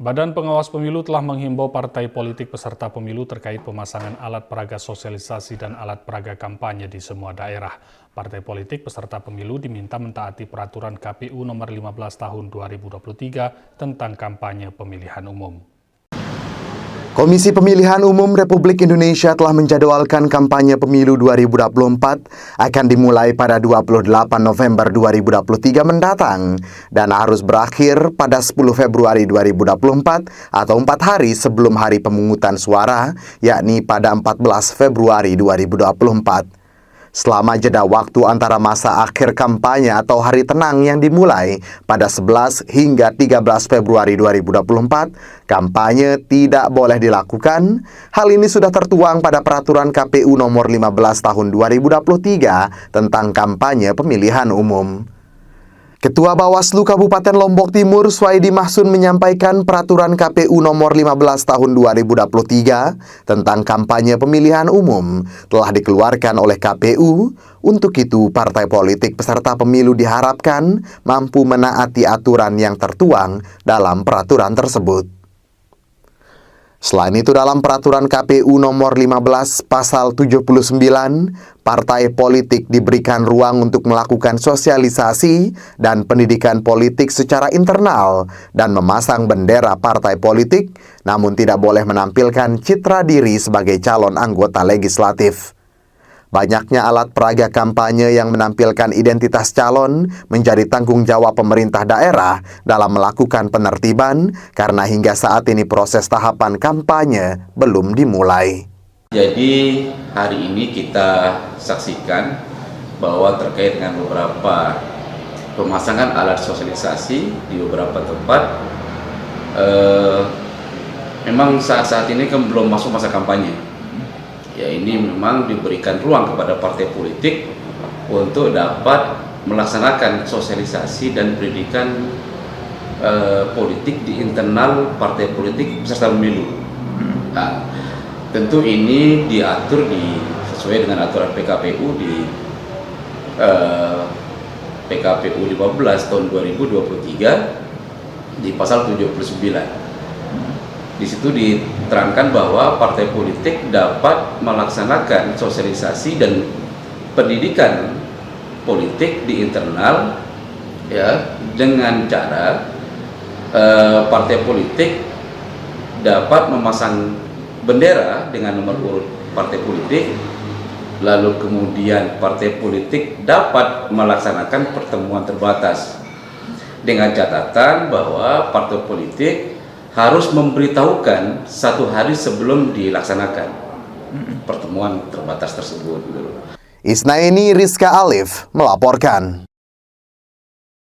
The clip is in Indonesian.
Badan Pengawas Pemilu telah menghimbau partai politik peserta pemilu terkait pemasangan alat peraga sosialisasi dan alat peraga kampanye di semua daerah. Partai politik peserta pemilu diminta mentaati peraturan KPU nomor 15 tahun 2023 tentang kampanye pemilihan umum. Komisi Pemilihan Umum Republik Indonesia telah menjadwalkan kampanye pemilu 2024 akan dimulai pada 28 November 2023 mendatang dan harus berakhir pada 10 Februari 2024 atau 4 hari sebelum hari pemungutan suara, yakni pada 14 Februari 2024. Selama jeda waktu antara masa akhir kampanye atau hari tenang yang dimulai pada 11 hingga 13 Februari 2024, kampanye tidak boleh dilakukan. Hal ini sudah tertuang pada Peraturan KPU nomor 15 tahun 2023 tentang kampanye pemilihan umum. Ketua Bawaslu Kabupaten Lombok Timur, Swaidi Mahsun, menyampaikan Peraturan KPU nomor 15 tahun 2023 tentang kampanye pemilihan umum telah dikeluarkan oleh KPU. Untuk itu, partai politik peserta pemilu diharapkan mampu menaati aturan yang tertuang dalam peraturan tersebut. Selain itu, dalam Peraturan KPU nomor 15 pasal 79, partai politik diberikan ruang untuk melakukan sosialisasi dan pendidikan politik secara internal dan memasang bendera partai politik, namun tidak boleh menampilkan citra diri sebagai calon anggota legislatif. Banyaknya alat peraga kampanye yang menampilkan identitas calon menjadi tanggung jawab pemerintah daerah dalam melakukan penertiban karena hingga saat ini proses tahapan kampanye belum dimulai. Jadi hari ini kita saksikan bahwa terkait dengan beberapa pemasangan alat sosialisasi di beberapa tempat, memang saat ini kan belum masuk masa kampanye. Ya, ini memang diberikan ruang kepada partai politik untuk dapat melaksanakan sosialisasi dan pendidikan politik di internal partai politik peserta pemilu. Nah, tentu ini diatur sesuai dengan aturan PKPU di PKPU 15 tahun 2023 di pasal 79. Di situ diterangkan bahwa partai politik dapat melaksanakan sosialisasi dan pendidikan politik di internal, ya, dengan cara partai politik dapat memasang bendera dengan nomor urut partai politik, lalu kemudian partai politik dapat melaksanakan pertemuan terbatas dengan catatan bahwa partai politik harus memberitahukan 1 hari sebelum dilaksanakan pertemuan terbatas tersebut. Isnaini Rizka Alif melaporkan.